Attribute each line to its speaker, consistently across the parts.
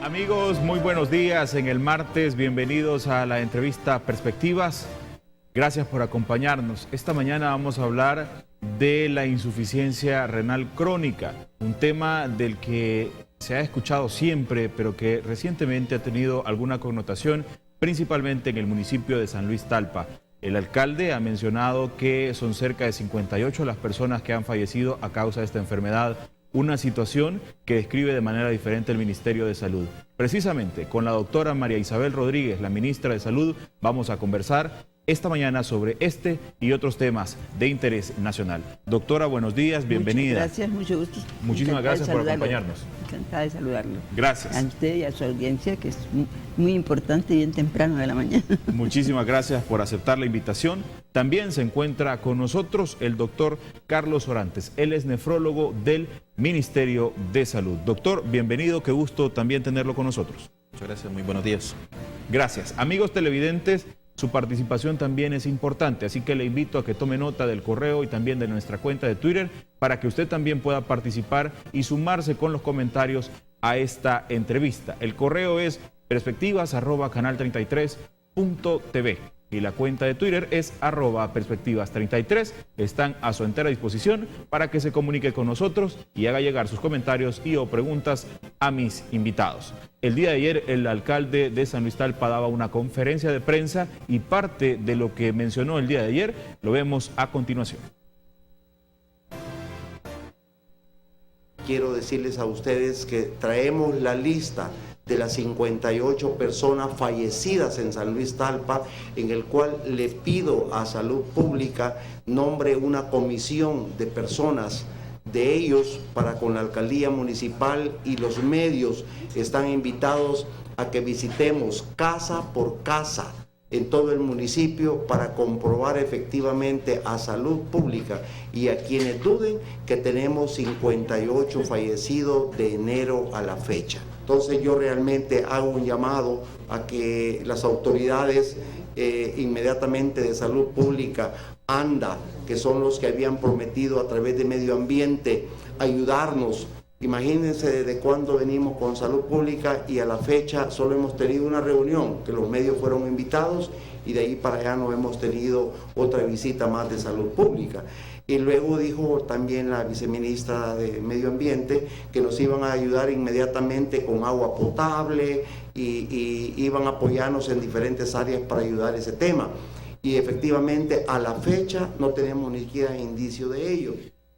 Speaker 1: Amigos, muy buenos días en el martes. Bienvenidos a la entrevista Perspectivas. Gracias por acompañarnos. Esta mañana vamos a hablar de la insuficiencia renal crónica, un tema del que se ha escuchado siempre, pero que recientemente ha tenido alguna connotación, principalmente en el municipio de San Luis Talpa. El alcalde ha mencionado que son cerca de 58 las personas que han fallecido a causa de esta enfermedad, una situación que describe de manera diferente el Ministerio de Salud. Precisamente con la doctora María Isabel Rodríguez, la ministra de Salud, vamos a conversar esta mañana sobre este y otros temas de interés nacional. Doctora, buenos días, bienvenida.
Speaker 2: Muchas gracias, mucho gusto.
Speaker 1: Muchísimas gracias por acompañarnos.
Speaker 2: Encantada de saludarlo.
Speaker 1: Gracias.
Speaker 2: A usted y a su audiencia, que es muy importante y bien temprano de la mañana.
Speaker 1: Muchísimas gracias por aceptar la invitación. También se encuentra con nosotros el doctor Carlos Orantes. Él es nefrólogo del Ministerio de Salud. Doctor, bienvenido, qué gusto también tenerlo con nosotros.
Speaker 3: Muchas gracias, muy buenos días.
Speaker 1: Gracias. Amigos televidentes, su participación también es importante, así que le invito a que tome nota del correo y también de nuestra cuenta de Twitter para que usted también pueda participar y sumarse con los comentarios a esta entrevista. El correo es perspectivas@canal33.tv y la cuenta de Twitter es @perspectivas33. Están a su entera disposición para que se comunique con nosotros y haga llegar sus comentarios y o preguntas a mis invitados. El día de ayer el alcalde de San Luis Talpa daba una conferencia de prensa y parte de lo que mencionó el día de ayer lo vemos a continuación.
Speaker 4: Quiero decirles a ustedes que traemos la lista de las 58 personas fallecidas en San Luis Talpa, en el cual le pido a Salud Pública nombre una comisión de personas de ellos para con la alcaldía municipal, y los medios están invitados a que visitemos casa por casa en todo el municipio para comprobar efectivamente a Salud Pública y a quienes duden que tenemos 58 fallecidos de enero a la fecha. Entonces yo realmente hago un llamado a que las autoridades inmediatamente de Salud Pública, ANDA, que son los que habían prometido a través de Medio Ambiente ayudarnos. Imagínense desde cuándo venimos con Salud Pública y a la fecha solo hemos tenido una reunión, que los medios fueron invitados, y de ahí para allá no hemos tenido otra visita más de Salud Pública. Y luego dijo también la viceministra de Medio Ambiente que nos iban a ayudar inmediatamente con agua potable y iban a apoyarnos en diferentes áreas para ayudar ese tema. Y efectivamente a la fecha no tenemos ni siquiera indicio de ello.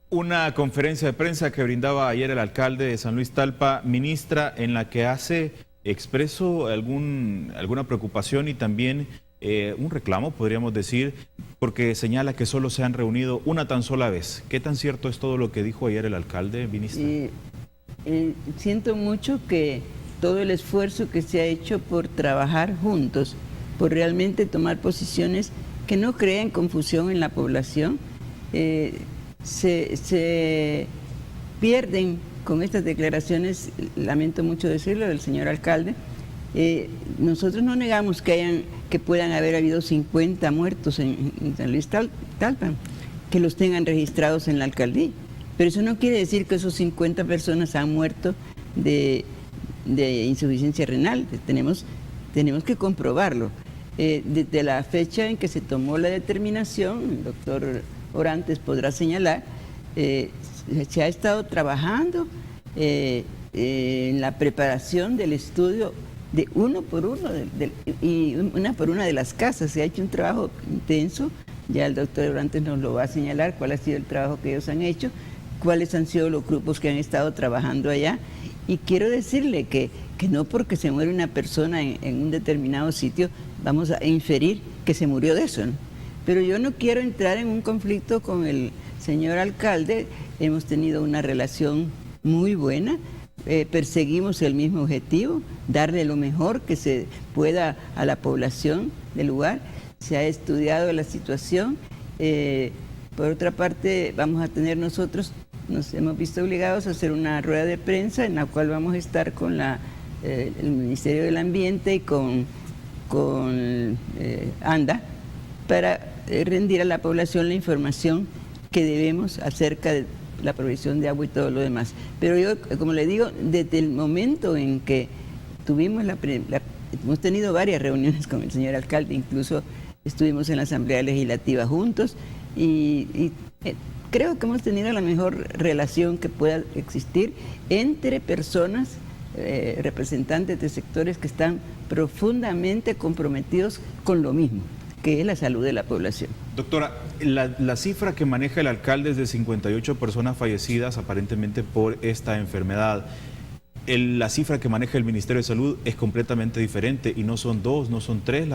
Speaker 1: Una conferencia de prensa que brindaba ayer el alcalde de San Luis Talpa, ministra, en la que hace expreso alguna preocupación y también un reclamo, podríamos decir, porque señala que solo se han reunido una tan sola vez. ¿Qué tan cierto es todo lo que dijo ayer el alcalde, ministra?
Speaker 2: Siento mucho que todo el esfuerzo que se ha hecho por trabajar juntos, por realmente tomar posiciones que no creen confusión en la población, se pierden con estas declaraciones, lamento mucho decirlo, del señor alcalde. Nosotros no negamos que puedan haber habido 50 muertos en San Luis Talpa, que los tengan registrados en la alcaldía, pero eso no quiere decir que esos 50 personas han muerto de insuficiencia renal. Tenemos que comprobarlo. Desde la fecha en que se tomó la determinación, el doctor Orantes podrá señalar, se ha estado trabajando en la preparación del estudio de uno por uno y una por una de las casas. Se ha hecho un trabajo intenso, ya el doctor Orantes nos lo va a señalar cuál ha sido el trabajo que ellos han hecho, cuáles han sido los grupos que han estado trabajando allá. Y quiero decirle que no porque se muere una persona en un determinado sitio vamos a inferir que se murió de eso, ¿no? Pero yo no quiero entrar en un conflicto con el señor alcalde. Hemos tenido una relación muy buena, perseguimos el mismo objetivo, darle lo mejor que se pueda a la población del lugar. Se ha estudiado la situación. Por otra parte, vamos a tener nosotros, nos hemos visto obligados a hacer una rueda de prensa en la cual vamos a estar con el Ministerio del Ambiente y con ANDA para rendir a la población la información que debemos acerca de la provisión de agua y todo lo demás. Pero yo, como le digo, desde el momento en que hemos tenido varias reuniones con el señor alcalde, incluso estuvimos en la Asamblea Legislativa juntos y creo que hemos tenido la mejor relación que pueda existir entre personas, representantes de sectores que están profundamente comprometidos con lo mismo, que es la salud de la población.
Speaker 1: Doctora, la cifra que maneja el alcalde es de 58 personas fallecidas aparentemente por esta enfermedad. La cifra que maneja el Ministerio de Salud es completamente diferente y no son 2, no son 3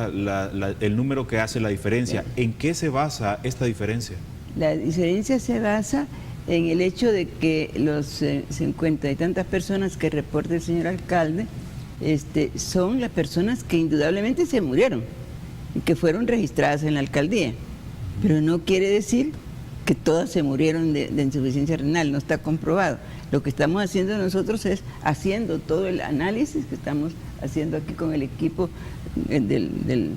Speaker 1: el número que hace la diferencia. ¿En qué se basa esta diferencia?
Speaker 2: La diferencia se basa en el hecho de que los 50 y tantas personas que reporta el señor alcalde son las personas que indudablemente se murieron y que fueron registradas en la alcaldía, pero no quiere decir que todas se murieron de insuficiencia renal, no está comprobado. Lo que estamos haciendo nosotros es haciendo todo el análisis que estamos haciendo aquí con el equipo del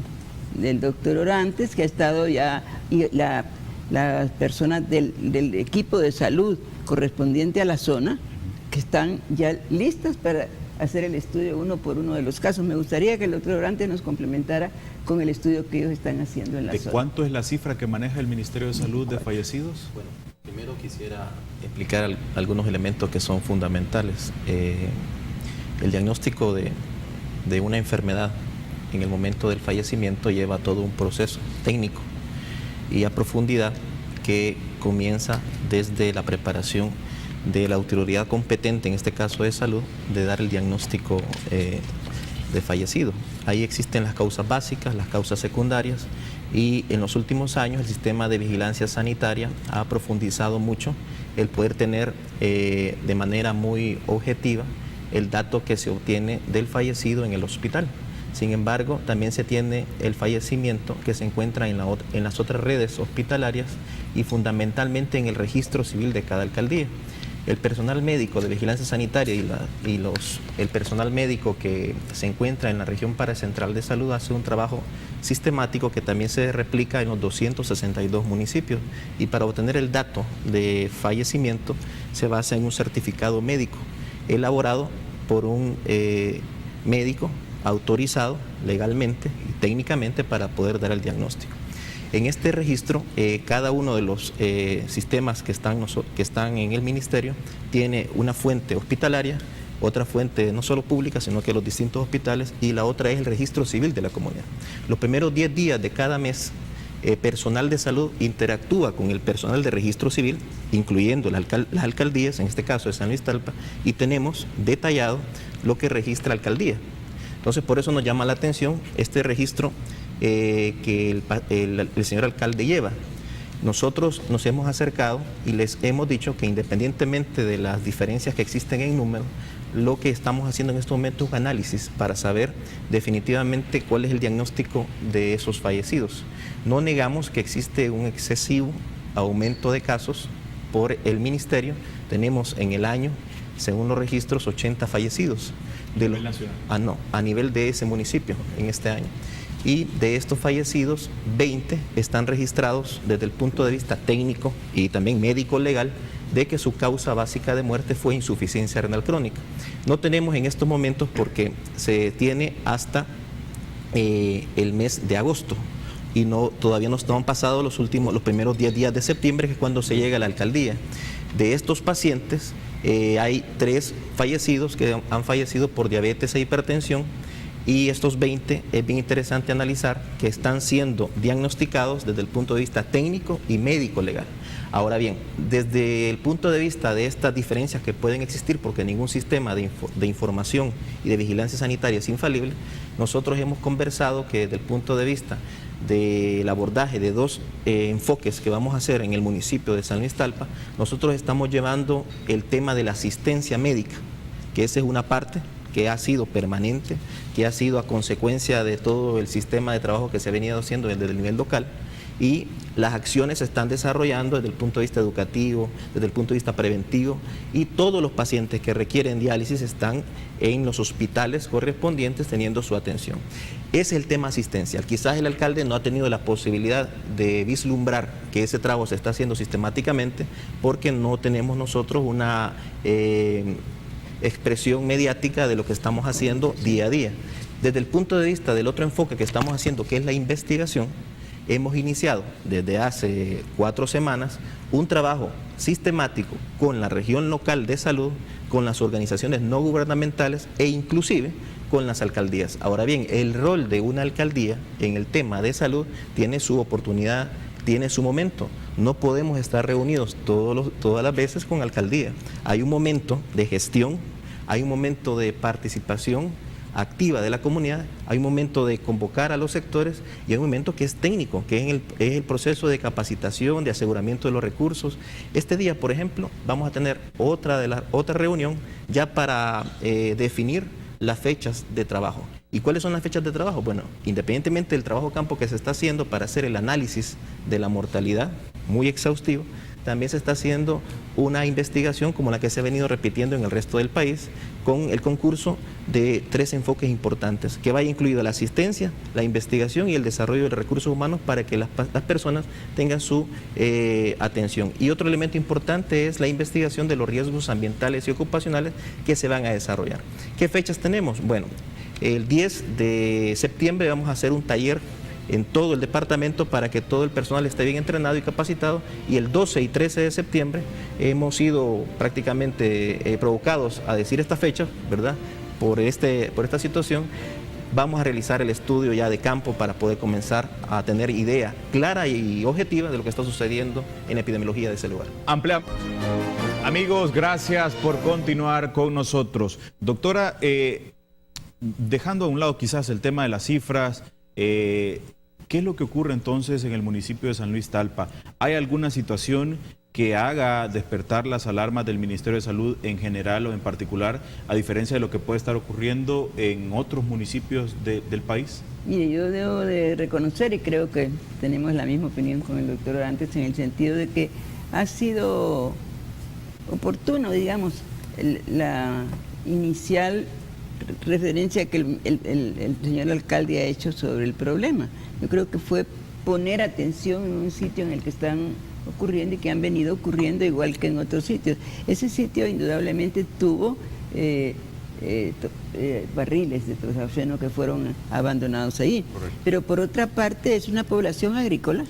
Speaker 2: doctor Orantes, que ha estado ya, y las personas del equipo de salud correspondiente a la zona, que están ya listas para hacer el estudio uno por uno de los casos. Me gustaría que el doctor Orantes nos complementara con el estudio que ellos están haciendo en la zona.
Speaker 1: ¿De cuánto es la cifra que maneja el Ministerio de Salud de fallecidos?
Speaker 3: Bueno, primero quisiera explicar algunos elementos que son fundamentales. El diagnóstico de una enfermedad en el momento del fallecimiento lleva todo un proceso técnico y a profundidad que comienza desde la preparación de la autoridad competente, en este caso de salud, de dar el diagnóstico de fallecido. Ahí existen las causas básicas, las causas secundarias, y en los últimos años el sistema de vigilancia sanitaria ha profundizado mucho el poder tener de manera muy objetiva el dato que se obtiene del fallecido en el hospital. Sin embargo, también se tiene el fallecimiento que se encuentra en las otras redes hospitalarias y fundamentalmente en el registro civil de cada alcaldía. El personal médico de vigilancia sanitaria el personal médico que se encuentra en la región paracentral de salud hace un trabajo sistemático que también se replica en los 262 municipios, y para obtener el dato de fallecimiento se basa en un certificado médico elaborado por un médico autorizado legalmente y técnicamente para poder dar el diagnóstico. En este registro, cada uno de los sistemas que están en el ministerio tiene una fuente hospitalaria, otra fuente no solo pública, sino que los distintos hospitales, y la otra es el registro civil de la comunidad. Los primeros 10 días de cada mes, personal de salud interactúa con el personal de registro civil, incluyendo las alcaldías, en este caso de San Luis Talpa, y tenemos detallado lo que registra la alcaldía. Entonces, por eso nos llama la atención este registro que el señor alcalde lleva. Nosotros nos hemos acercado y les hemos dicho que independientemente de las diferencias que existen en número, lo que estamos haciendo en este momento es un análisis para saber definitivamente cuál es el diagnóstico de esos fallecidos. No negamos que existe un excesivo aumento de casos por el ministerio. Tenemos en el año, según los registros, 80 fallecidos. ¿A nivel nacional? A nivel de ese municipio en este año. Y de estos fallecidos, 20 están registrados desde el punto de vista técnico y también médico legal de que su causa básica de muerte fue insuficiencia renal crónica. No tenemos en estos momentos porque se tiene hasta el mes de agosto y todavía no han pasado los primeros 10 días de septiembre, que es cuando se llega a la alcaldía. De estos pacientes hay 3 fallecidos que han fallecido por diabetes e hipertensión. Y estos 20 es bien interesante analizar que están siendo diagnosticados desde el punto de vista técnico y médico legal. Ahora bien, desde el punto de vista de estas diferencias que pueden existir, porque ningún sistema de información y de vigilancia sanitaria es infalible, nosotros hemos conversado que desde el punto de vista del abordaje de 2 enfoques que vamos a hacer en el municipio de San Luis Talpa, nosotros estamos llevando el tema de la asistencia médica, que esa es una parte que ha sido permanente, que ha sido a consecuencia de todo el sistema de trabajo que se ha venido haciendo desde el nivel local, y las acciones se están desarrollando desde el punto de vista educativo, desde el punto de vista preventivo, y todos los pacientes que requieren diálisis están en los hospitales correspondientes teniendo su atención. Es el tema asistencial. Quizás el alcalde no ha tenido la posibilidad de vislumbrar que ese trabajo se está haciendo sistemáticamente porque no tenemos nosotros una expresión mediática de lo que estamos haciendo día a día. Desde el punto de vista del otro enfoque que estamos haciendo, que es la investigación, hemos iniciado desde hace 4 semanas un trabajo sistemático con la región local de salud, con las organizaciones no gubernamentales e inclusive con las alcaldías. Ahora bien, el rol de una alcaldía en el tema de salud tiene su oportunidad, tiene su momento. No podemos estar reunidos todas las veces con alcaldía. Hay un momento de gestión, hay un momento de participación activa de la comunidad, hay un momento de convocar a los sectores y hay un momento que es técnico, que es el proceso de capacitación, de aseguramiento de los recursos. Este día, por ejemplo, vamos a tener otra reunión ya para definir las fechas de trabajo. ¿Y cuáles son las fechas de trabajo? Bueno, independientemente del trabajo campo que se está haciendo para hacer el análisis de la mortalidad, muy exhaustivo, también se está haciendo una investigación como la que se ha venido repitiendo en el resto del país, con el concurso de 3 enfoques importantes, que vaya incluida la asistencia, la investigación y el desarrollo de recursos humanos para que las personas tengan su atención. Y otro elemento importante es la investigación de los riesgos ambientales y ocupacionales que se van a desarrollar. ¿Qué fechas tenemos? Bueno, el 10 de septiembre vamos a hacer un taller en todo el departamento para que todo el personal esté bien entrenado y capacitado, y el 12 y 13 de septiembre hemos sido prácticamente provocados a decir esta fecha, ¿verdad? Por esta situación, vamos a realizar el estudio ya de campo para poder comenzar a tener idea clara y objetiva de lo que está sucediendo en epidemiología de ese lugar.
Speaker 1: Amigos, gracias por continuar con nosotros. Doctora, dejando a un lado quizás el tema de las cifras, ¿qué es lo que ocurre entonces en el municipio de San Luis Talpa? ¿Hay alguna situación que haga despertar las alarmas del Ministerio de Salud en general o en particular, a diferencia de lo que puede estar ocurriendo en otros municipios del país?
Speaker 2: Mire, yo debo de reconocer, y creo que tenemos la misma opinión con el doctor Orantes, en el sentido de que ha sido oportuno, digamos, la inicial referencia que el señor alcalde ha hecho sobre el problema. Yo creo que fue poner atención en un sitio en el que están ocurriendo y que han venido ocurriendo igual que en otros sitios. Ese sitio indudablemente tuvo barriles de toxafeno que fueron abandonados ahí. Correcto. Pero por otra parte es una población agrícola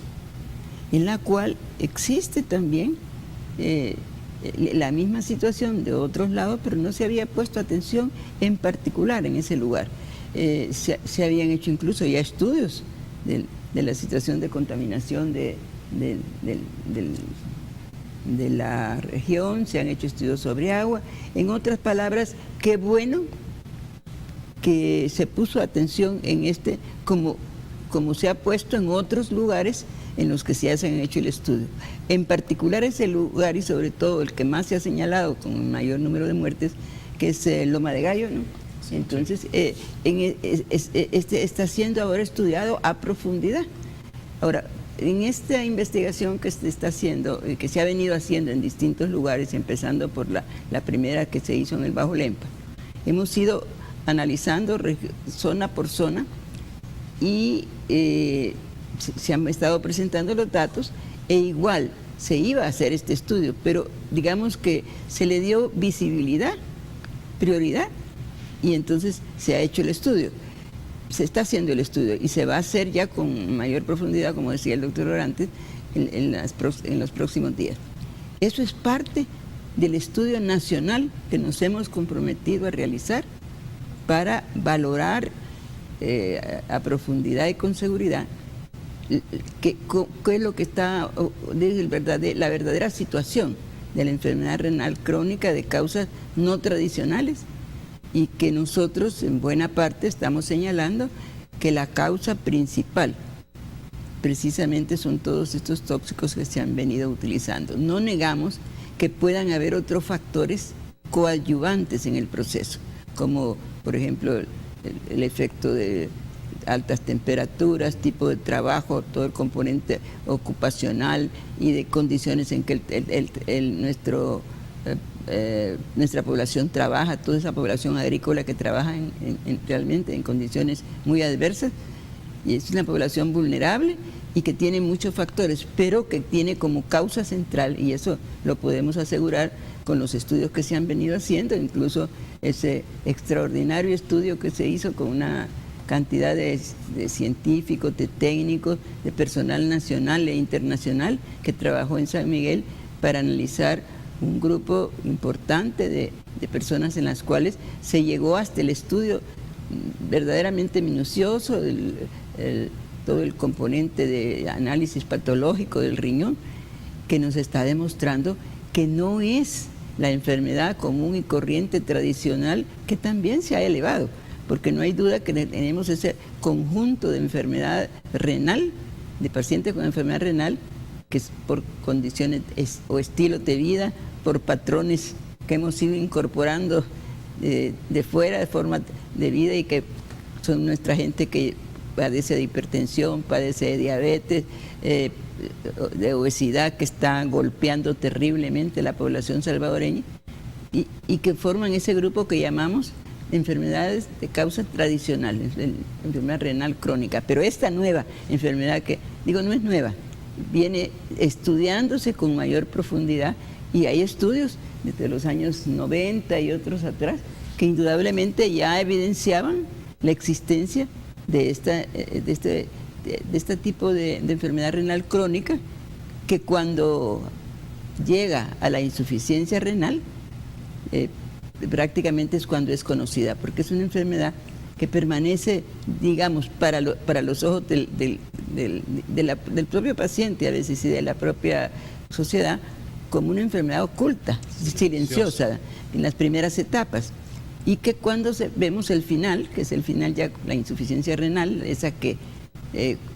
Speaker 2: en la cual existe también la misma situación de otros lados, pero no se había puesto atención en particular en ese lugar. Se habían hecho incluso ya estudios de la situación de contaminación de la región, se han hecho estudios sobre agua. En otras palabras, qué bueno que se puso atención en como se ha puesto en otros lugares en los que se han hecho el estudio. En particular ese lugar, y sobre todo el que más se ha señalado con el mayor número de muertes, que es Loma de Gallo, ¿no? Sí, entonces, está siendo ahora estudiado a profundidad. Ahora, en esta investigación que se está haciendo, que se ha venido haciendo en distintos lugares, empezando por la primera que se hizo en el Bajo Lempa, hemos ido analizando zona por zona y se han estado presentando los datos, e igual se iba a hacer este estudio, pero digamos que se le dio visibilidad, prioridad, y entonces se ha hecho el estudio. Se está haciendo el estudio y se va a hacer ya con mayor profundidad, como decía el doctor Orantes, en los próximos días. Eso es parte del estudio nacional que nos hemos comprometido a realizar para valorar a profundidad y con seguridad qué es lo que está, la verdadera situación de la enfermedad renal crónica de causas no tradicionales, y que nosotros en buena parte estamos señalando que la causa principal precisamente son todos estos tóxicos que se han venido utilizando. No negamos que puedan haber otros factores coadyuvantes en el proceso, como por ejemplo el efecto de altas temperaturas, tipo de trabajo, todo el componente ocupacional y de condiciones en que nuestra población trabaja, toda esa población agrícola que trabaja realmente en condiciones muy adversas, y es una población vulnerable y que tiene muchos factores, pero que tiene como causa central, y eso lo podemos asegurar, con los estudios que se han venido haciendo, incluso ese extraordinario estudio que se hizo con una cantidad de científicos, de técnicos, de personal nacional e internacional que trabajó en San Miguel para analizar un grupo importante de personas en las cuales se llegó hasta el estudio verdaderamente minucioso, todo el componente de análisis patológico del riñón, que nos está demostrando que no es la enfermedad común y corriente tradicional, que también se ha elevado, porque no hay duda que tenemos ese conjunto de enfermedad renal, de pacientes con enfermedad renal, que es por condiciones o estilos de vida, por patrones que hemos ido incorporando de fuera, de forma de vida, y que son nuestra gente que padece de hipertensión, padece de diabetes, de obesidad, que está golpeando terriblemente la población salvadoreña, y que forman ese grupo que llamamos enfermedades de causas tradicionales, enfermedad renal crónica. Pero esta nueva enfermedad, que digo no es nueva, viene estudiándose con mayor profundidad, y hay estudios desde los años 90 y otros atrás que indudablemente ya evidenciaban la existencia de este tipo de enfermedad renal crónica, que cuando llega a la insuficiencia renal, prácticamente es cuando es conocida, porque es una enfermedad que permanece, digamos, para los ojos del propio paciente a veces y de la propia sociedad, como una enfermedad oculta, silenciosa, en las primeras etapas. Y que cuando vemos el final, que es el final ya, la insuficiencia renal, esa que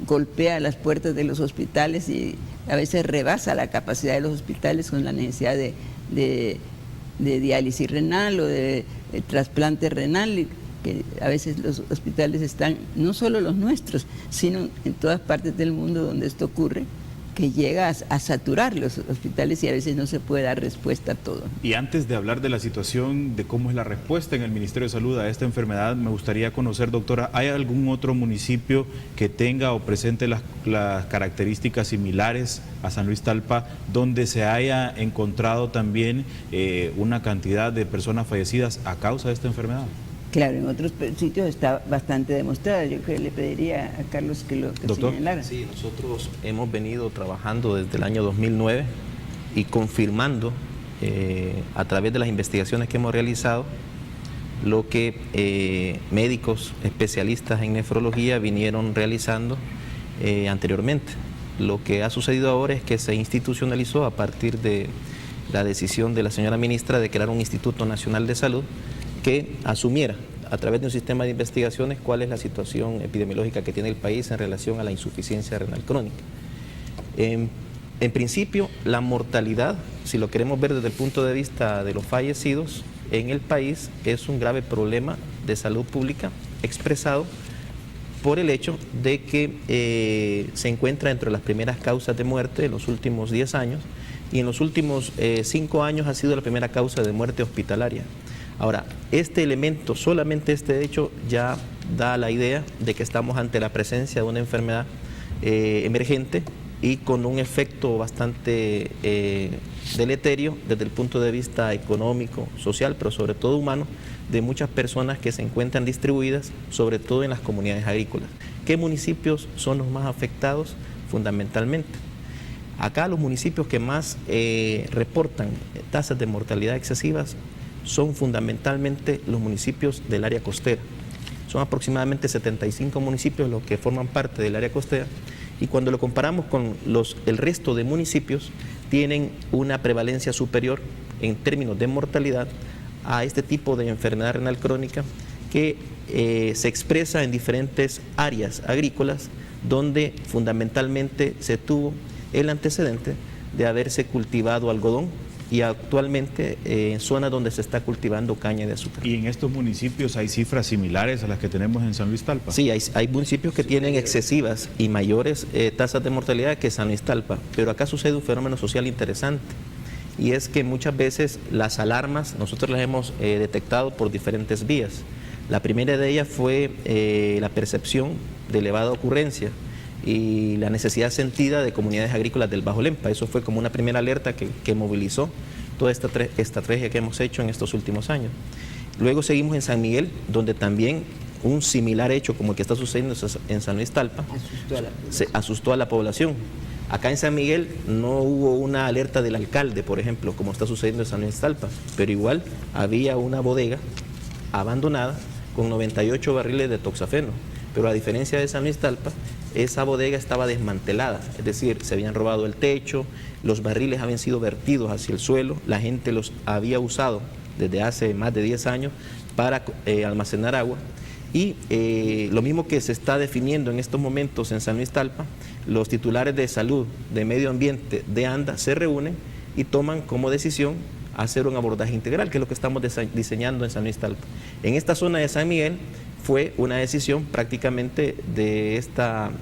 Speaker 2: golpea las puertas de los hospitales y a veces rebasa la capacidad de los hospitales con la necesidad de diálisis renal o de trasplante renal, que a veces los hospitales están, no solo los nuestros, sino en todas partes del mundo donde esto ocurre, que llega a saturar los hospitales y a veces no se puede dar respuesta a todo.
Speaker 1: Y antes de hablar de la situación, de cómo es la respuesta en el Ministerio de Salud a esta enfermedad, me gustaría conocer, doctora, ¿hay algún otro municipio que tenga o presente las características similares a San Luis Talpa, donde se haya encontrado también una cantidad de personas fallecidas a causa de esta enfermedad?
Speaker 2: Claro, en otros sitios está bastante demostrada. Yo creo que le pediría a Carlos que lo señalara.
Speaker 3: Sí, nosotros hemos venido trabajando desde el año 2009 y confirmando a través de las investigaciones que hemos realizado lo que médicos especialistas en nefrología vinieron realizando anteriormente. Lo que ha sucedido ahora es que se institucionalizó a partir de la decisión de la señora ministra de crear un Instituto Nacional de Salud que asumiera a través de un sistema de investigaciones cuál es la situación epidemiológica que tiene el país en relación a la insuficiencia renal crónica. En principio, la mortalidad, si lo queremos ver desde el punto de vista de los fallecidos en el país, es un grave problema de salud pública expresado por el hecho de que se encuentra entre las primeras causas de muerte en los últimos 10 años, y en los últimos 5 años ha sido la primera causa de muerte hospitalaria. Ahora, este elemento, solamente este hecho, ya da la idea de que estamos ante la presencia de una enfermedad emergente y con un efecto bastante deleterio desde el punto de vista económico, social, pero sobre todo humano, de muchas personas que se encuentran distribuidas, sobre todo en las comunidades agrícolas. ¿Qué municipios son los más afectados? Fundamentalmente, acá los municipios que más reportan tasas de mortalidad excesivas son fundamentalmente los municipios del área costera. Son aproximadamente 75 municipios los que forman parte del área costera, y cuando lo comparamos con el resto de municipios, tienen una prevalencia superior en términos de mortalidad a este tipo de enfermedad renal crónica, que se expresa en diferentes áreas agrícolas, donde fundamentalmente se tuvo el antecedente de haberse cultivado algodón, y actualmente en zonas donde se está cultivando caña de azúcar.
Speaker 1: ¿Y en estos municipios hay cifras similares a las que tenemos en San Luis Talpa?
Speaker 3: Sí, hay municipios que tienen excesivas y mayores tasas de mortalidad que San Luis Talpa, pero acá sucede un fenómeno social interesante, y es que muchas veces las alarmas nosotros las hemos detectado por diferentes vías. La primera de ellas fue la percepción de elevada ocurrencia y la necesidad sentida de comunidades agrícolas del Bajo Lempa. Eso fue como una primera alerta que movilizó toda esta estrategia que hemos hecho en estos últimos años. Luego seguimos en San Miguel, donde también un similar hecho como el que está sucediendo en San Luis Talpa asustó a la población. Acá en San Miguel no hubo una alerta del alcalde, por ejemplo, como está sucediendo en San Luis Talpa, pero igual había una bodega abandonada con 98 barriles de toxafeno. Pero a diferencia de San Luis Talpa, esa bodega estaba desmantelada, es decir, se habían robado el techo, los barriles habían sido vertidos hacia el suelo, la gente los había usado desde hace más de 10 años para almacenar agua. Y lo mismo que se está definiendo en estos momentos en San Luis Talpa, los titulares de salud, de medio ambiente, de ANDA, se reúnen y toman como decisión hacer un abordaje integral, que es lo que estamos diseñando en San Luis Talpa. En esta zona de San Miguel fue una decisión prácticamente de esta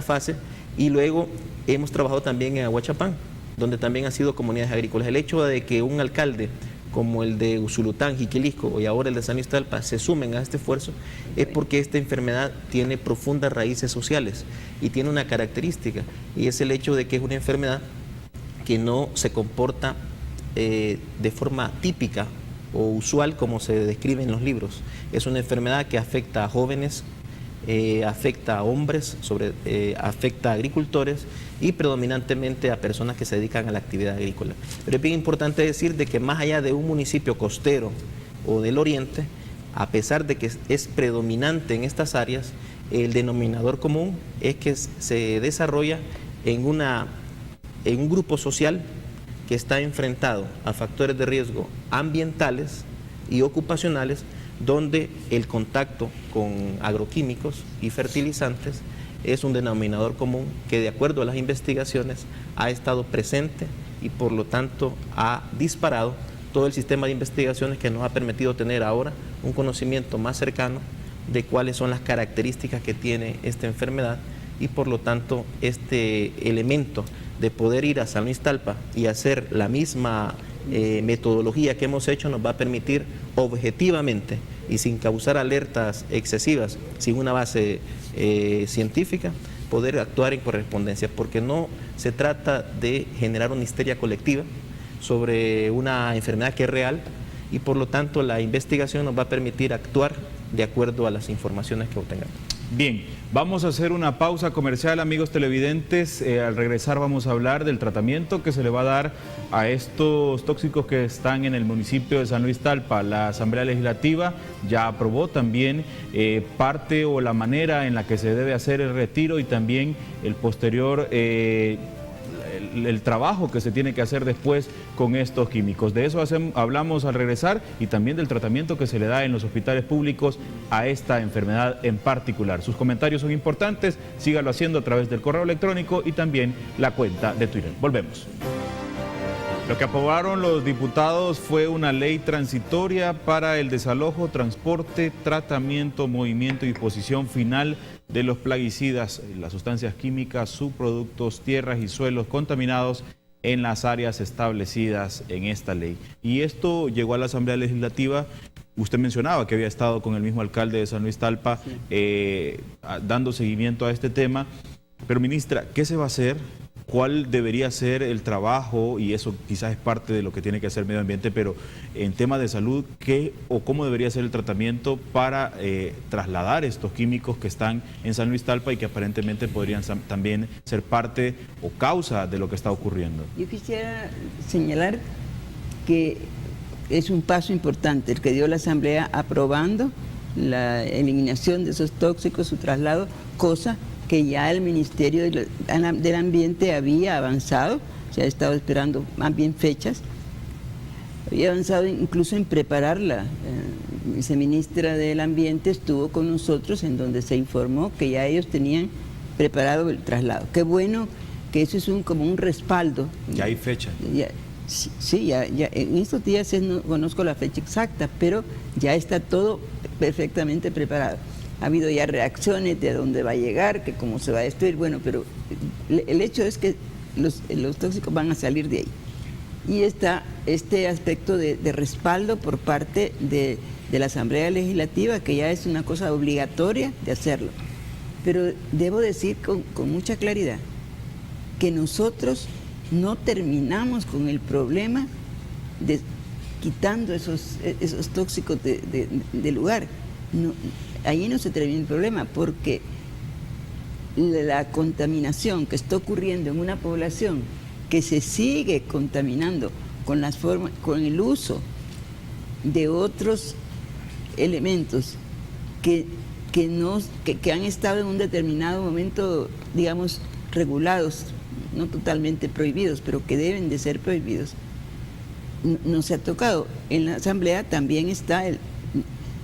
Speaker 3: fase, y luego hemos trabajado también en Aguachapán, donde también han sido comunidades agrícolas. El hecho de que un alcalde como el de Usulután, Jiquilisco y ahora el de San Luis Talpa se sumen a este esfuerzo, es porque esta enfermedad tiene profundas raíces sociales y tiene una característica, y es el hecho de que es una enfermedad que no se comporta de forma típica o usual como se describe en los libros. Es una enfermedad que afecta a jóvenes, afecta a hombres, afecta a agricultores y predominantemente a personas que se dedican a la actividad agrícola. Pero es bien importante decir de que más allá de un municipio costero o del oriente, a pesar de que es predominante en estas áreas, el denominador común es que se desarrolla en un grupo social que está enfrentado a factores de riesgo ambientales y ocupacionales, donde el contacto con agroquímicos y fertilizantes es un denominador común que, de acuerdo a las investigaciones, ha estado presente y por lo tanto ha disparado todo el sistema de investigaciones que nos ha permitido tener ahora un conocimiento más cercano de cuáles son las características que tiene esta enfermedad, y por lo tanto este elemento de poder ir a San Luis Talpa y hacer la misma metodología que hemos hecho nos va a permitir objetivamente y sin causar alertas excesivas, sin una base científica, poder actuar en correspondencia, porque no se trata de generar una histeria colectiva sobre una enfermedad que es real, y por lo tanto la investigación nos va a permitir actuar de acuerdo a las informaciones que obtengamos.
Speaker 1: Bien, vamos a hacer una pausa comercial, amigos televidentes. Al regresar vamos a hablar del tratamiento que se le va a dar a estos tóxicos que están en el municipio de San Luis Talpa. La Asamblea Legislativa ya aprobó también parte o la manera en la que se debe hacer el retiro y también el posterior el trabajo que se tiene que hacer después con estos químicos. De eso hablamos al regresar, y también del tratamiento que se le da en los hospitales públicos a esta enfermedad en particular. Sus comentarios son importantes, sígalo haciendo a través del correo electrónico y también la cuenta de Twitter. Volvemos. Lo que aprobaron los diputados fue una ley transitoria para el desalojo, transporte, tratamiento, movimiento y disposición final de los plaguicidas, las sustancias químicas, subproductos, tierras y suelos contaminados en las áreas establecidas en esta ley. Y esto llegó a la Asamblea Legislativa. Usted mencionaba que había estado con el mismo alcalde de San Luis Talpa dando seguimiento a este tema. Pero, ministra, ¿qué se va a hacer? ¿Cuál debería ser el trabajo? Y eso quizás es parte de lo que tiene que hacer Medio Ambiente, pero en tema de salud, ¿qué o cómo debería ser el tratamiento para trasladar estos químicos que están en San Luis Talpa y que aparentemente podrían también ser parte o causa de lo que está ocurriendo?
Speaker 2: Yo quisiera señalar que es un paso importante el que dio la Asamblea aprobando la eliminación de esos tóxicos, su traslado, cosa que ya el Ministerio del Ambiente había avanzado, se ha estado esperando más bien fechas, había avanzado incluso en prepararla. La viceministra del Ambiente estuvo con nosotros, en donde se informó que ya ellos tenían preparado el traslado. Qué bueno que eso es como un respaldo.
Speaker 1: Ya hay fecha.
Speaker 2: Sí, ya en estos días no conozco la fecha exacta, pero ya está todo perfectamente preparado. Ha habido ya reacciones de a dónde va a llegar, que cómo se va a destruir, bueno, pero el hecho es que los tóxicos van a salir de ahí. Y está este aspecto de respaldo por parte de la Asamblea Legislativa, que ya es una cosa obligatoria de hacerlo. Pero debo decir con mucha claridad que nosotros no terminamos con el problema de quitando esos tóxicos del lugar. No, ahí no se termina el problema, porque la contaminación que está ocurriendo en una población que se sigue contaminando con el uso de otros elementos que han estado en un determinado momento, digamos, regulados, no totalmente prohibidos, pero que deben de ser prohibidos, no se ha tocado. En la Asamblea también está,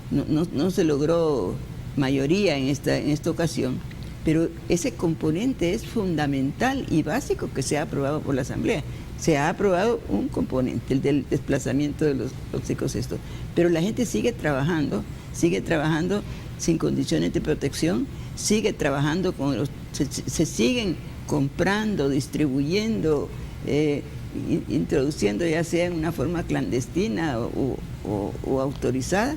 Speaker 2: no se logró mayoría en esta ocasión, pero ese componente es fundamental y básico que se ha aprobado por la Asamblea. Se ha aprobado un componente, el del desplazamiento de los tóxicos estos, pero la gente sigue trabajando sin condiciones de protección, sigue trabajando se siguen comprando, distribuyendo, introduciendo, ya sea en una forma clandestina o autorizada,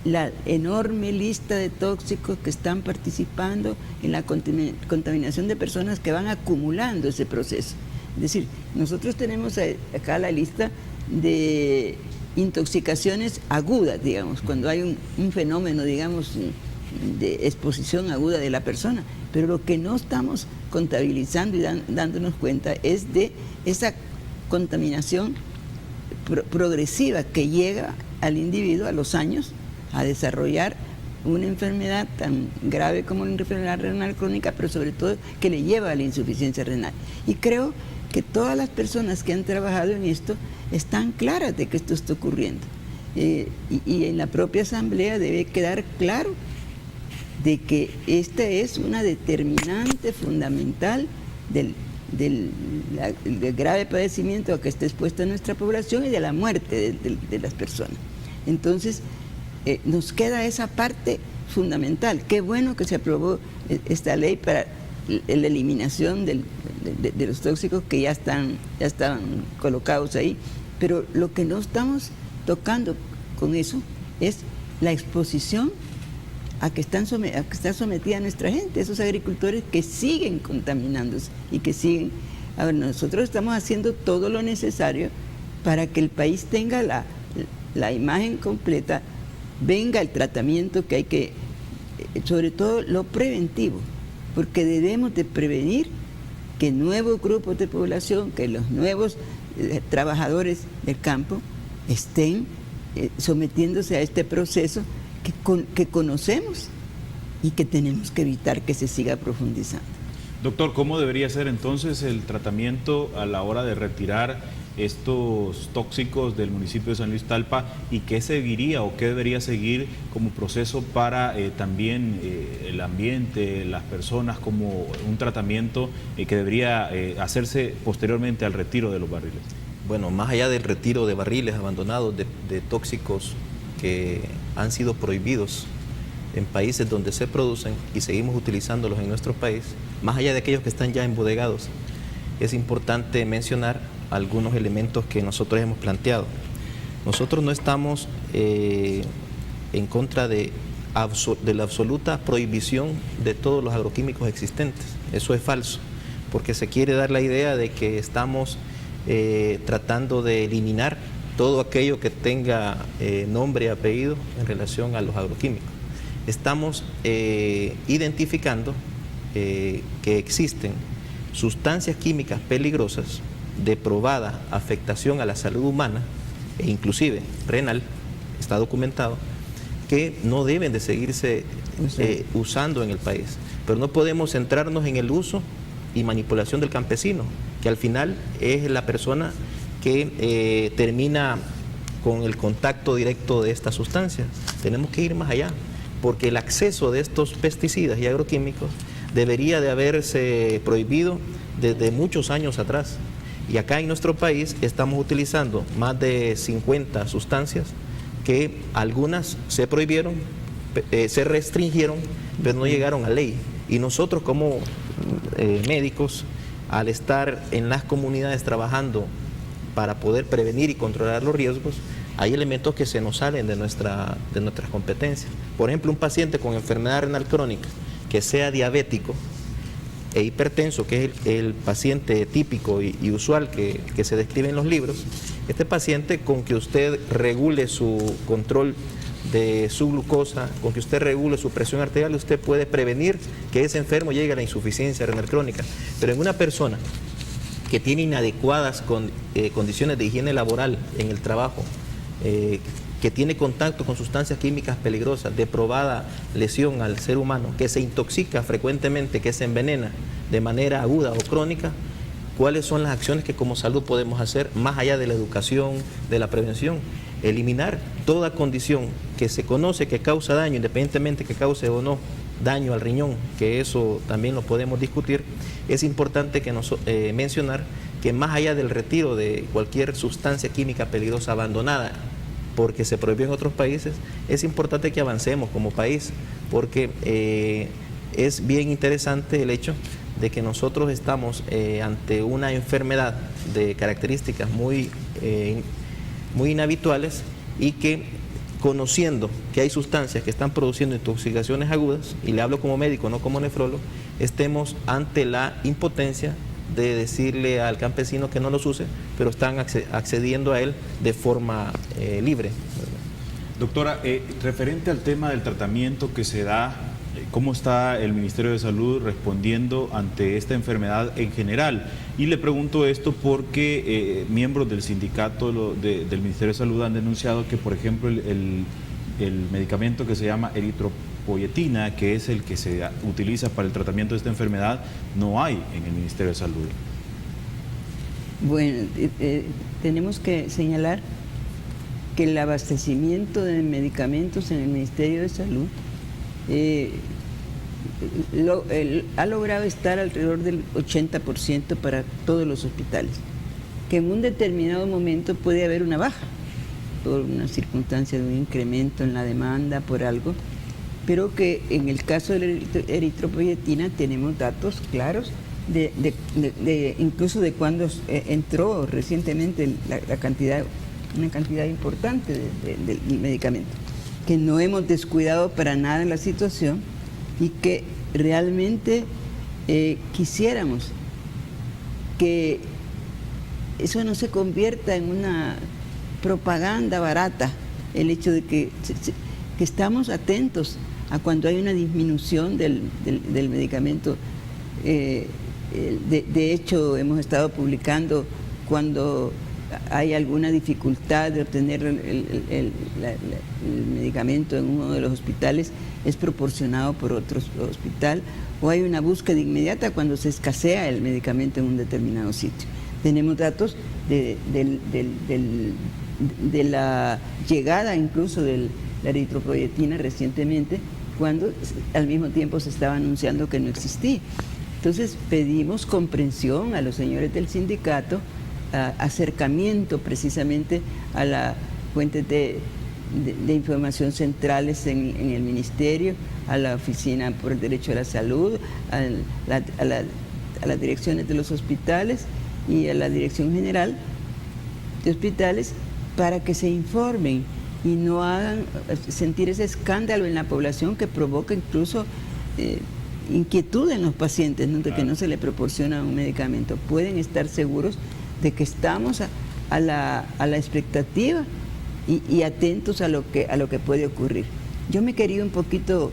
Speaker 2: la enorme lista de tóxicos que están participando en la contaminación de personas que van acumulando ese proceso. Es decir, nosotros tenemos acá la lista de intoxicaciones agudas, digamos, cuando hay un fenómeno, digamos, de exposición aguda de la persona, pero lo que no estamos contabilizando y dándonos cuenta es de esa contaminación progresiva que llega al individuo a los años a desarrollar una enfermedad tan grave como la enfermedad renal crónica, pero sobre todo que le lleva a la insuficiencia renal. Y creo que todas las personas que han trabajado en esto están claras de que esto está ocurriendo. Y en la propia Asamblea debe quedar claro de que esta es una determinante fundamental del grave padecimiento a que está expuesta nuestra población y de la muerte de las personas. Entonces, nos queda esa parte fundamental. Qué bueno que se aprobó esta ley para la eliminación de los tóxicos que ya están colocados ahí, pero lo que no estamos tocando con eso es la exposición a que está sometida nuestra gente, esos agricultores que siguen contaminándose y que siguen. A ver, nosotros estamos haciendo todo lo necesario para que el país tenga la imagen completa, venga el tratamiento que hay que, sobre todo lo preventivo, porque debemos de prevenir que nuevos grupos de población, que los nuevos trabajadores del campo estén sometiéndose a este proceso que conocemos y que tenemos que evitar que se siga profundizando.
Speaker 1: Doctor, ¿cómo debería ser entonces el tratamiento a la hora de retirar estos tóxicos del municipio de San Luis Talpa y qué seguiría o qué debería seguir como proceso para también el ambiente, las personas, como un tratamiento que debería hacerse posteriormente al retiro de los barriles?
Speaker 3: Bueno, más allá del retiro de barriles abandonados de tóxicos que han sido prohibidos en países donde se producen y seguimos utilizándolos en nuestro país, más allá de aquellos que están ya embodegados, es importante mencionar algunos elementos que nosotros hemos planteado. Nosotros no estamos en contra de la absoluta prohibición de todos los agroquímicos existentes. Eso es falso, porque se quiere dar la idea de que estamos tratando de eliminar todo aquello que tenga nombre y apellido en relación a los agroquímicos. Estamos identificando que existen sustancias químicas peligrosas de probada afectación a la salud humana e inclusive renal, está documentado, que no deben de seguirse usando en el país. Pero no podemos centrarnos en el uso y manipulación del campesino, que al final es la persona que termina con el contacto directo de estas sustancias. Tenemos que ir más allá, porque el acceso de estos pesticidas y agroquímicos debería de haberse prohibido desde muchos años atrás. Y acá en nuestro país estamos utilizando más de 50 sustancias que algunas se prohibieron, se restringieron, pero no llegaron a ley. Y nosotros como médicos, al estar en las comunidades trabajando para poder prevenir y controlar los riesgos, hay elementos que se nos salen de nuestras competencias. Por ejemplo, un paciente con enfermedad renal crónica que sea diabético, e hipertenso, que es el paciente típico y usual que se describe en los libros, este paciente, con que usted regule su control de su glucosa, con que usted regule su presión arterial, usted puede prevenir que ese enfermo llegue a la insuficiencia renal crónica. Pero en una persona que tiene inadecuadas condiciones de higiene laboral en el trabajo, que tiene contacto con sustancias químicas peligrosas, de probada lesión al ser humano, que se intoxica frecuentemente, que se envenena de manera aguda o crónica, ¿cuáles son las acciones que como salud podemos hacer más allá de la educación, de la prevención? Eliminar toda condición que se conoce que causa daño, independientemente que cause o no daño al riñón, que eso también lo podemos discutir. Es importante que mencionar que más allá del retiro de cualquier sustancia química peligrosa abandonada, porque se prohibió en otros países, es importante que avancemos como país, porque es bien interesante el hecho de que nosotros estamos ante una enfermedad de características muy inhabituales, y que, conociendo que hay sustancias que están produciendo intoxicaciones agudas, y le hablo como médico, no como nefrólogo, estemos ante la impotencia de decirle al campesino que no los use, pero están accediendo a él de forma libre.
Speaker 1: Doctora, referente al tema del tratamiento que se da, ¿cómo está el Ministerio de Salud respondiendo ante esta enfermedad en general? Y le pregunto esto porque miembros del sindicato del Ministerio de Salud han denunciado que, por ejemplo, el medicamento que se llama eritropoyetina, que es el que se utiliza para el tratamiento de esta enfermedad, no hay en el Ministerio de Salud.
Speaker 2: Bueno, tenemos que señalar que el abastecimiento de medicamentos en el Ministerio de Salud ha logrado estar alrededor del 80% para todos los hospitales, que en un determinado momento puede haber una baja por una circunstancia de un incremento en la demanda, por algo, pero que en el caso de la eritropoyetina tenemos datos claros incluso de cuando entró recientemente una cantidad importante del medicamento, que no hemos descuidado para nada la situación, y que realmente quisiéramos que eso no se convierta en una propaganda barata, el hecho de que estamos atentos a cuando hay una disminución del medicamento. De hecho, hemos estado publicando cuando hay alguna dificultad de obtener el medicamento en uno de los hospitales, es proporcionado por otro hospital, o hay una búsqueda inmediata cuando se escasea el medicamento en un determinado sitio. Tenemos datos de la llegada incluso de la eritropoyetina recientemente, cuando al mismo tiempo se estaba anunciando que no existía. Entonces pedimos comprensión a los señores del sindicato, acercamiento precisamente a las fuentes de información centrales en el ministerio, a la Oficina por el Derecho a la Salud, a las direcciones de los hospitales y a la Dirección General de Hospitales, para que se informen y no hagan sentir ese escándalo en la población que provoca incluso inquietud en los pacientes, ¿no? De que no se le proporciona un medicamento. Pueden estar seguros de que estamos a la expectativa y atentos a lo que puede ocurrir. Yo me quería un poquito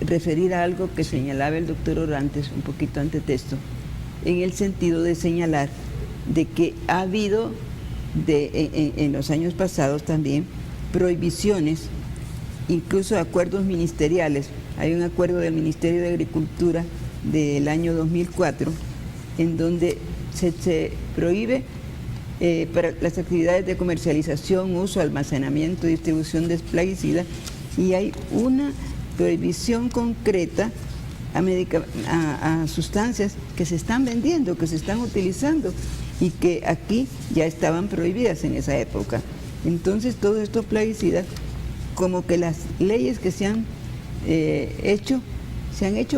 Speaker 2: referir a algo que señalaba el doctor Orantes, un poquito antetexto, en el sentido de señalar de que ha habido en los años pasados también prohibiciones, incluso acuerdos ministeriales. Hay un acuerdo del Ministerio de Agricultura del año 2004 en donde se prohíbe para las actividades de comercialización, uso, almacenamiento y distribución de plaguicidas, y hay una prohibición concreta a sustancias que se están vendiendo, que se están utilizando y que aquí ya estaban prohibidas en esa época. Entonces todos estos plaguicidas, como que las leyes que se han hecho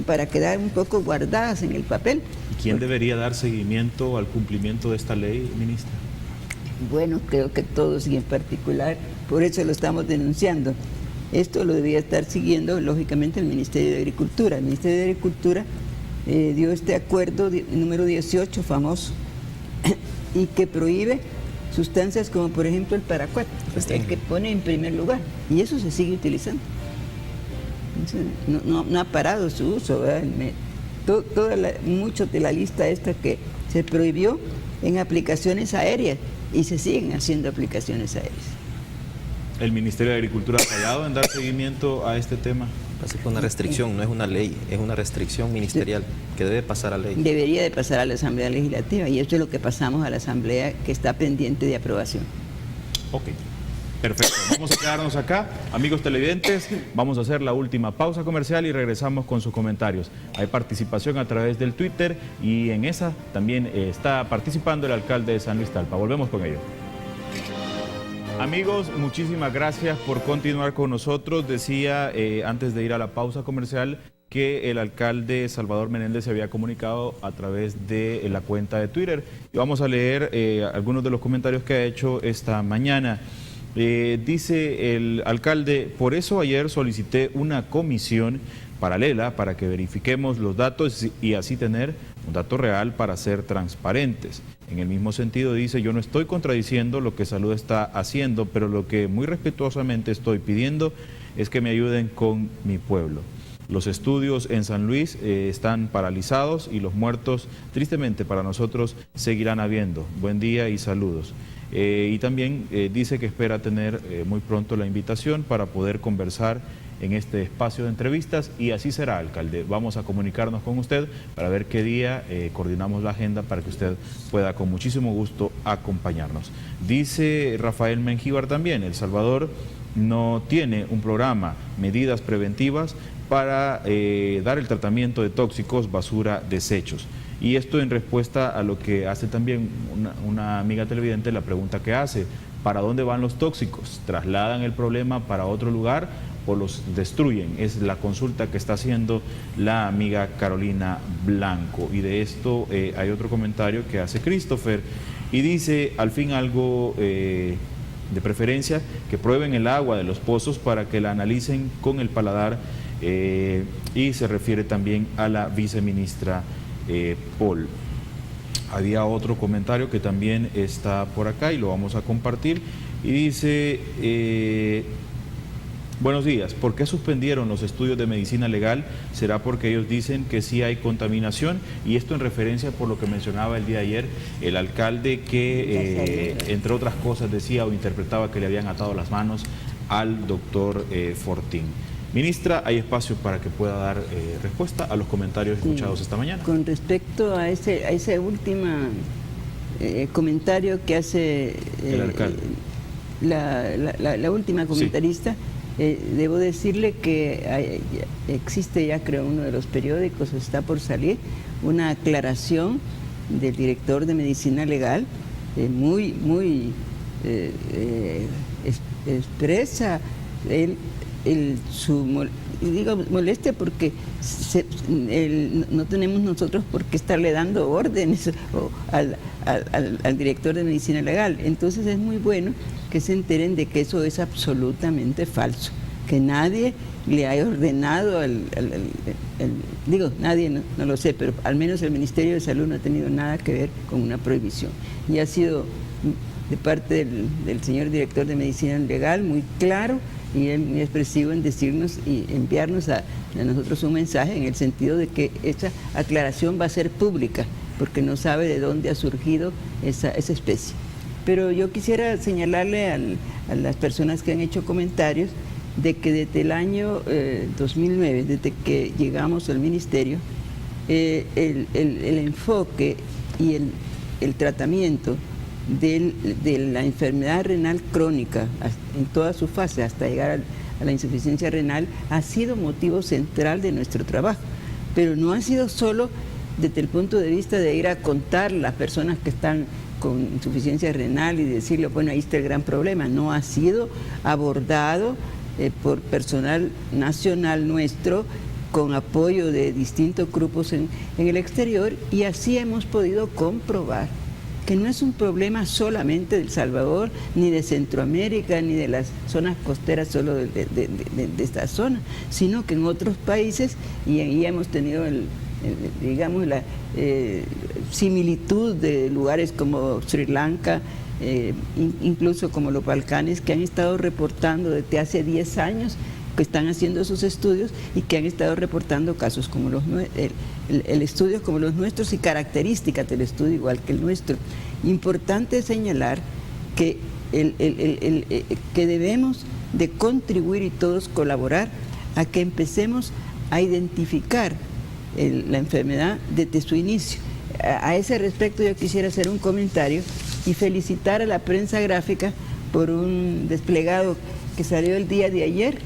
Speaker 2: para quedar un poco guardadas en el papel.
Speaker 1: ¿Quién debería dar seguimiento al cumplimiento de esta ley, ministra?
Speaker 2: Bueno, creo que todos, y en particular, por eso lo estamos denunciando. Esto lo debería estar siguiendo, lógicamente, el Ministerio de Agricultura. El Ministerio de Agricultura dio este acuerdo número 18, famoso, y que prohíbe sustancias como por ejemplo el paraquat, el que pone en primer lugar, y eso se sigue utilizando. No ha parado su uso, ¿verdad? Mucho de la lista esta que se prohibió en aplicaciones aéreas, y se siguen haciendo aplicaciones aéreas.
Speaker 1: ¿El Ministerio de Agricultura ha fallado en dar seguimiento a este tema?
Speaker 3: Es una restricción, no es una ley, es una restricción ministerial que debe pasar a ley.
Speaker 2: Debería de pasar a la Asamblea Legislativa, y esto es lo que pasamos a la Asamblea, que está pendiente de aprobación.
Speaker 1: Ok, perfecto. Vamos a quedarnos acá. Amigos televidentes, vamos a hacer la última pausa comercial y regresamos con sus comentarios. Hay participación a través del Twitter y en esa también está participando el alcalde de San Luis Talpa. Volvemos con ello. Amigos, muchísimas gracias por continuar con nosotros. Decía antes de ir a la pausa comercial que el alcalde Salvador Menéndez se había comunicado a través de la cuenta de Twitter. Y vamos a leer algunos de los comentarios que ha hecho esta mañana. Dice el alcalde: por eso ayer solicité una comisión paralela para que verifiquemos los datos y así tener un dato real para ser transparentes. En el mismo sentido dice: yo no estoy contradiciendo lo que Salud está haciendo, pero lo que muy respetuosamente estoy pidiendo es que me ayuden con mi pueblo. Los estudios en San Luis están paralizados y los muertos, tristemente para nosotros, seguirán habiendo. Buen día y saludos. Y también dice que espera tener muy pronto la invitación para poder conversar en este espacio de entrevistas, y así será, alcalde. Vamos a comunicarnos con usted para ver qué día coordinamos la agenda para que usted pueda con muchísimo gusto acompañarnos. Dice Rafael Mengíbar también: El Salvador no tiene un programa, medidas preventivas para dar el tratamiento de tóxicos, basura, desechos. Y esto en respuesta a lo que hace también una amiga televidente, la pregunta que hace: ¿para dónde van los tóxicos? ¿Trasladan el problema para otro lugar o los destruyen? Es la consulta que está haciendo la amiga Carolina Blanco. Y de esto hay otro comentario que hace Christopher y dice: al fin algo de preferencia que prueben el agua de los pozos para que la analicen con el paladar, y se refiere también a la viceministra Paul. Había otro comentario que también está por acá y lo vamos a compartir, y dice: buenos días, ¿por qué suspendieron los estudios de medicina legal? ¿Será porque ellos dicen que sí hay contaminación? Y esto en referencia por lo que mencionaba el día de ayer el alcalde, que entre otras cosas decía o interpretaba que le habían atado las manos al doctor Fortín. Ministra, hay espacio para que pueda dar respuesta a los comentarios escuchados esta mañana.
Speaker 2: Con respecto a ese último comentario que hace
Speaker 1: el alcalde,
Speaker 2: la última comentarista, sí. Debo decirle que existe ya, creo, uno de los periódicos, está por salir, una aclaración del director de Medicina Legal, muy expresa su molestia, porque no tenemos nosotros por qué estarle dando órdenes al director de Medicina Legal. Entonces es muy bueno que se enteren de que eso es absolutamente falso, que nadie le haya ordenado nadie, no lo sé, pero al menos el Ministerio de Salud no ha tenido nada que ver con una prohibición, y ha sido de parte del señor director de Medicina Legal muy claro y muy expresivo en decirnos y enviarnos a nosotros un mensaje en el sentido de que esta aclaración va a ser pública, porque no sabe de dónde ha surgido esa especie. Pero yo quisiera señalarle a las personas que han hecho comentarios de que desde el año 2009, desde que llegamos al ministerio, el enfoque y el tratamiento de la enfermedad renal crónica en toda su fase hasta llegar a la insuficiencia renal ha sido motivo central de nuestro trabajo, pero no ha sido solo desde el punto de vista de ir a contar las personas que están con insuficiencia renal y decirle, bueno, ahí está el gran problema. No, ha sido abordado por personal nacional nuestro, con apoyo de distintos grupos en el exterior, y así hemos podido comprobar que no es un problema solamente de El Salvador, ni de Centroamérica, ni de las zonas costeras solo de esta zona, sino que en otros países, y ahí hemos tenido digamos, la similitud de lugares como Sri Lanka, incluso como los Balcanes, que han estado reportando desde hace 10 años que están haciendo sus estudios y que han estado reportando casos como el estudio como los nuestros y características del estudio igual que el nuestro. Importante señalar que, que debemos de contribuir y todos colaborar a que empecemos a identificar la enfermedad desde su inicio. A ese respecto yo quisiera hacer un comentario y felicitar a la prensa gráfica por un desplegado que salió el día de ayer,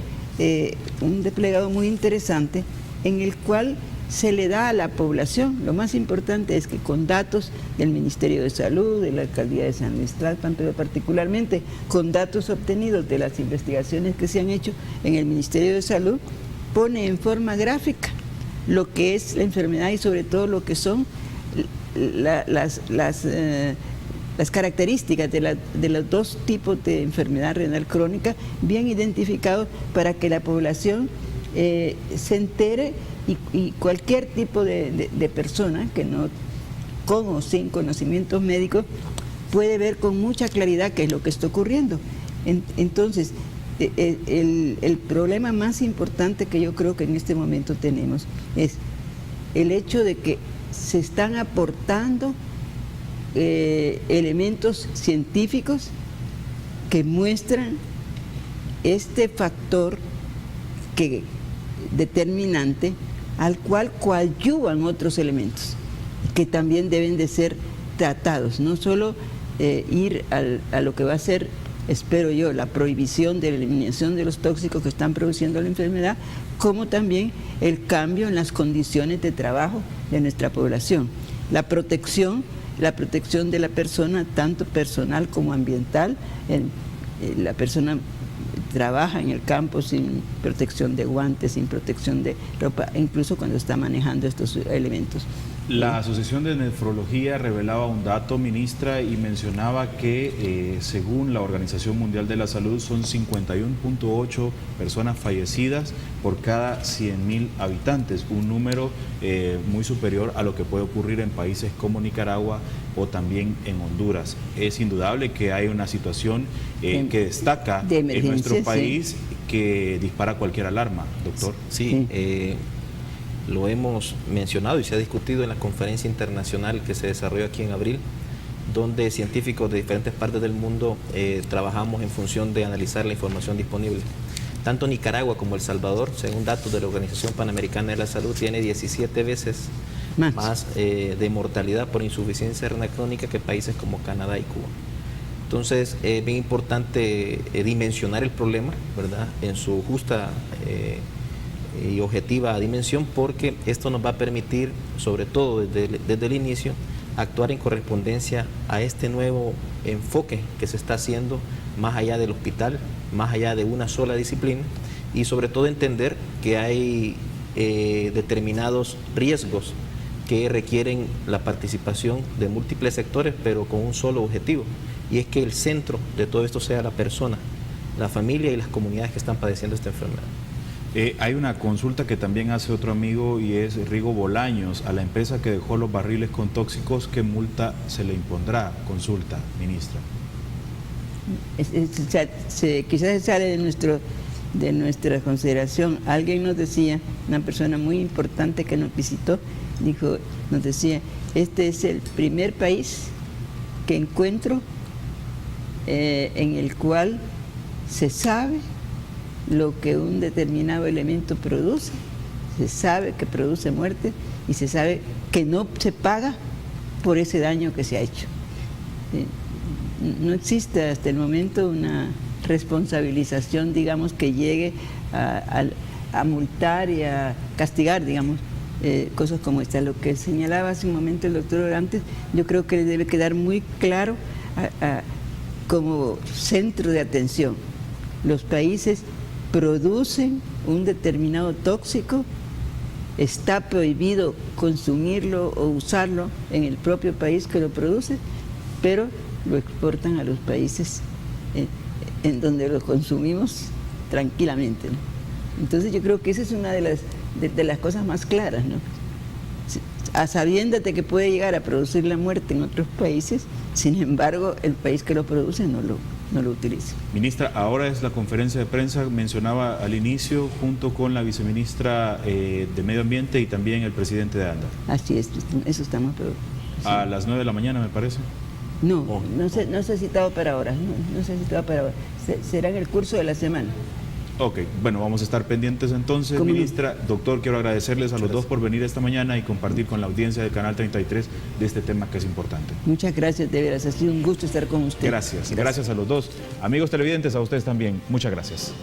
Speaker 2: un desplegado muy interesante en el cual se le da a la población, lo más importante es que con datos del Ministerio de Salud, de la Alcaldía de San Luis Tlalpan, pero particularmente con datos obtenidos de las investigaciones que se han hecho en el Ministerio de Salud, pone en forma gráfica lo que es la enfermedad y sobre todo lo que son las características de los dos tipos de enfermedad renal crónica bien identificados para que la población se entere y cualquier tipo de persona que no con o sin conocimientos médicos puede ver con mucha claridad qué es lo que está ocurriendo. Entonces, el problema más importante que yo creo que en este momento tenemos es el hecho de que se están aportando elementos científicos que muestran este factor determinante al cual coadyuvan otros elementos que también deben de ser tratados, no solo ir a lo que va a ser, espero yo, la prohibición de la eliminación de los tóxicos que están produciendo la enfermedad, como también el cambio en las condiciones de trabajo de nuestra población. La protección de la persona, tanto personal como ambiental. La persona trabaja en el campo sin protección de guantes, sin protección de ropa, incluso cuando está manejando estos elementos.
Speaker 1: La Asociación de Nefrología revelaba un dato, ministra, y mencionaba que según la Organización Mundial de la Salud son 51.8 personas fallecidas por cada 100.000 habitantes, un número muy superior a lo que puede ocurrir en países como Nicaragua o también en Honduras. Es indudable que hay una situación que destaca en nuestro país, sí, que dispara cualquier alarma, doctor.
Speaker 3: Sí. Lo hemos mencionado y se ha discutido en la conferencia internacional que se desarrolló aquí en abril, donde científicos de diferentes partes del mundo trabajamos en función de analizar la información disponible. Tanto Nicaragua como El Salvador, según datos de la Organización Panamericana de la Salud, tiene 17 veces más de mortalidad por insuficiencia renal crónica que países como Canadá y Cuba. Entonces, es bien importante dimensionar el problema, ¿verdad?, en su justa y objetiva dimensión, porque esto nos va a permitir, sobre todo desde el inicio, actuar en correspondencia a este nuevo enfoque que se está haciendo más allá del hospital, más allá de una sola disciplina, y sobre todo entender que hay determinados riesgos que requieren la participación de múltiples sectores, pero con un solo objetivo, y es que el centro de todo esto sea la persona, la familia y las comunidades que están padeciendo esta enfermedad.
Speaker 1: Hay una consulta que también hace otro amigo y es Rigo Bolaños. A la empresa que dejó los barriles con tóxicos, ¿qué multa se le impondrá? Consulta, ministra.
Speaker 2: Quizás sale de nuestra consideración. Alguien nos decía, una persona muy importante que nos visitó, nos decía, este es el primer país que encuentro en el cual se sabe lo que un determinado elemento produce, se sabe que produce muerte y se sabe que no se paga por ese daño que se ha hecho. No existe hasta el momento una responsabilización, digamos, que llegue a multar y a castigar, digamos, cosas como esta. Lo que señalaba hace un momento el doctor Orantes, yo creo que le debe quedar muy claro como centro de atención. Los países producen un determinado tóxico, está prohibido consumirlo o usarlo en el propio país que lo produce, pero lo exportan a los países en donde lo consumimos tranquilamente, ¿no? Entonces yo creo que esa es una de las cosas más claras, ¿no? a sabiendas de que puede llegar a producir la muerte en otros países, sin embargo, el país que lo produce no lo utiliza.
Speaker 1: Ministra, ahora es la conferencia de prensa, mencionaba al inicio, junto con la viceministra de Medio Ambiente y también el presidente de ANDA.
Speaker 2: Así es, eso estamos...
Speaker 1: A las 9 de la mañana, me parece.
Speaker 2: No se ha citado para ahora, no se ha citado para ahora. Será en el curso de la semana.
Speaker 1: Ok, bueno, vamos a estar pendientes entonces, ministra. Doctor, quiero agradecerles a los dos por venir esta mañana y compartir con la audiencia de Canal 33 de este tema que es importante.
Speaker 2: Muchas gracias, de veras, ha sido un gusto estar con usted.
Speaker 1: Gracias a los dos. Amigos televidentes, a ustedes también, muchas gracias.